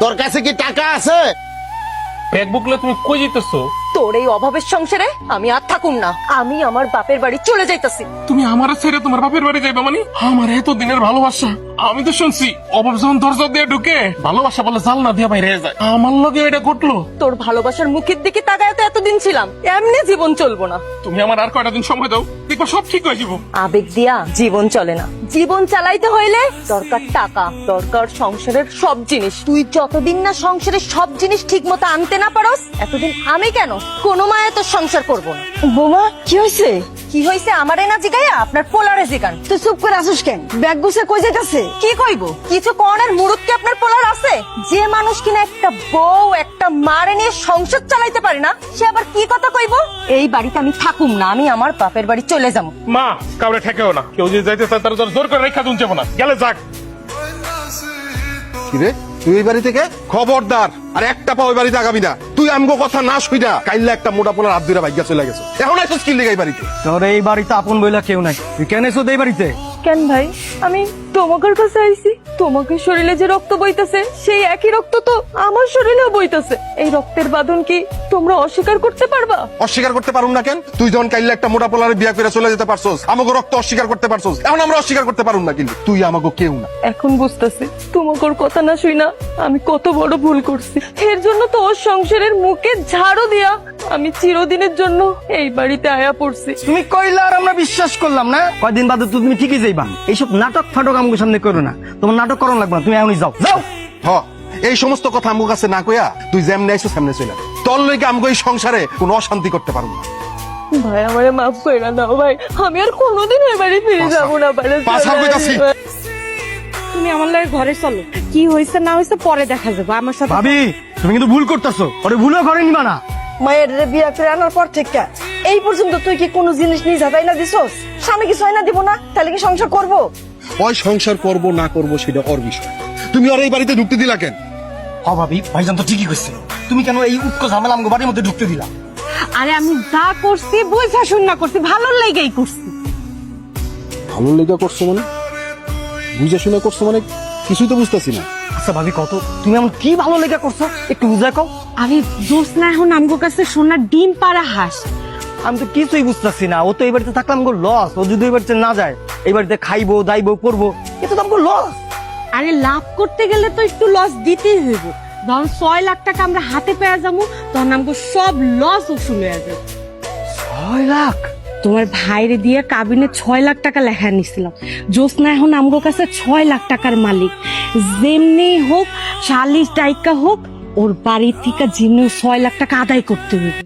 তোর কাছে কি টাকা আছে? ব্যাগ বুকলে তুমি কই যেতেছো? তোর এই অভাবের সংসারে আমি আর থাকুম না, আমি আমার বাপের বাড়ি চলে যাইতাছি। তুমি আমার ছেড়ে তোমার বাপের বাড়ি যাইবা? মানে আমার এত দিনের ভালোবাসা, আমি তো শুনছি অভাব যখন দরজা দিয়ে ঢুকে ভালোবাসা বলে জালনা দিয়ে বাইরে যায়, আমার লগে এটা ঘটলো। তোর ভালোবাসার মুখের দিকে তাকায় তো এতদিন ছিলাম, এমনি জীবন চলবো না। তুমি আমার আর কয়টা দিন সময় দাও, দেখবো সব ঠিক হয়ে যাবো। আবেগ দিয়া জীবন চলে না, জীবন চালাইতে হইলে দরকার টাকা, দরকার সংসারের সব জিনিস। তুই যতদিন না সংসারের সব জিনিস ঠিক মতো আনতে না পারস, এতদিন আমি কেন কোনো মায়ে তোর সংসার করবো না। বোমা কি হয়েছে? কি হয়েছে আমারে না জিগাইয়া আপনার পোলারে জিগান। তুই চুপ করে আসিস কেন? ব্যাগ গুছে কই যাইতাছে? কি কইব? কিছু কনের মুরুদ কি আপনার পোলার আছে? যে মানুষ কিনা একটা বউ একটা মারে নিয়ে সংসার চালাইতে পারে না, সে আবার কি কথা কইব? এই বাড়িতে আমি থাকুম না, আমি আমার বাপের বাড়ি চলে যাবো। মা কাউরে ঠেকেও না, কেউ যদি যাইতে চায় তারা জোর করে রেখা দুন যাবো না, গেলে যাক। কিরে তুই ওই বাড়ি থেকে? খবরদার আর একটা পা ওই বাড়িতে আগাবি না। তুই আমগো কথা না শুইনা কাইল্লা একটা মোটা পোলার হাত ধরে বাইকা চলে গেছে। এখন এত স্কিল লেগে এই বাড়িতে। তোর এই বাড়িতে আপন বইলা কেউ নাই, তুই কেন এসো এই বাড়িতে? কেন ভাই, আমি তোমাদের কাছে আইছি। তোমাদের শরীরে যে রক্ত বইতেছে সেই একই রক্ত তো আমার শরীরেও বইতেছে। এই রক্তের বাঁধন কি তোমরা অস্বীকার করতে পারবা? অস্বীকার করতে পারুম না কেন? তুই যখন কাইল্লা একটা মোটা পোলারে বিয়া করে চলে যেতে পারছস, আমাকে রক্ত অস্বীকার করতে পারছস, এখন আমরা অস্বীকার করতে পারুম না। কিন্তু তুই আমাকে কেউ না। এখন বুঝতেছি তোমাদের কথা না শুই না আমি কত বড় ভুল করছি। এর জন্য তো ওর সংসারের মুখে ঝাড়ু দিয়া আমি চিরদিনের জন্য এই বাড়িতে আয়া পড়ছি। তুমি কইলা আর আমরা বিশ্বাস করলাম না? কয়দিন বাদে তো তুমি ঠিকই যাইবা। এইসব নাটক ফাটক আমাকে সামনে করো না, তোমার নাটক করন লাগবে না, তুমি এখনই যাও যাও। হ এই সমস্ত কথা আমগো কাছে না কইয়া তুই যেমনে আইছো সামনে চলে যা। তোর লইগে আমগো এই সংসারে কোনো অশান্তি করতে পারুম না। ভাই আমারে মাফ করে দাও ভাই, আমি আর কোনোদিন এই বাড়ি ফিরে যাবো না। পাছার কইতাছি। তুমি আমার লাগে ঘরে চলো, কি হয়েছে না হয়েছে পরে দেখা যাবে। আমার সাথে ভাবি তুমি কিন্তু ভুল করতেছো, ওরে ভুলও করে নিবা না। মায়ের বিয়া করে আনার পর থেকে এই পর্যন্ত তুই কি কোনো জিনিস নিয়ে যাবাই না দিছস? স্বামী কি ছয় না দিব না? তাহলে কি সংসার করবো? ওই সংসার করব না করব সেটা ওর বিষয়। তুমি আর এই বাড়িতে ঢুকতে দিলা কেন? হ ভাবি, ভাইজান তো ঠিকই কইছিল, তুমি কেন এই উৎকো ঝামেলা আমাকে বাড়ির মধ্যে ঢুকতে দিলা? আরে আমি যা করছি বুঝা শুন না করছি, ভালোর লাগাই করছি। ভালো লেগে করছো মানে? বুঝে শুনে করছো মানে? কিছুই তো বুঝতেছি না। আচ্ছা ভাবি কত, তুমি এমন কি ভালো লেগে করছো একটু বুঝা কও। আরে দোষ না, এখন আমগো কাছে সোনার ডিম পাড়া হাঁস। আমি তো কিছুই বুঝতেছি না। ও তো এই বাড়িতে থাকলে আমাকে লস, ও যদি এই বাড়িতে না যায়, এই বাড়িতে খাইবো দাইবো পড়বো, এ তো আমাকে লস। আরে লাভ করতে গেলে তো একটু লস দিতেই হইব। ধরো 6 লাখ টাকা আমরা হাতে পেয়ে যাবো, তখন আমগো সব লস উসুল হয়ে যাবে। 6 লাখ? তোমার ভাইরে দিয়ে কাবিনে 6 লাখ টাকা লেখা নিছিলাম। জোসনা এখন আমগো কাছে 6 লাখ টাকার মালিক। যেমনি হোক, 40 টাকা হোক, ওর বাড়ি থেকে যেমনি 6 লাখ টাকা আদায় করতে হবে।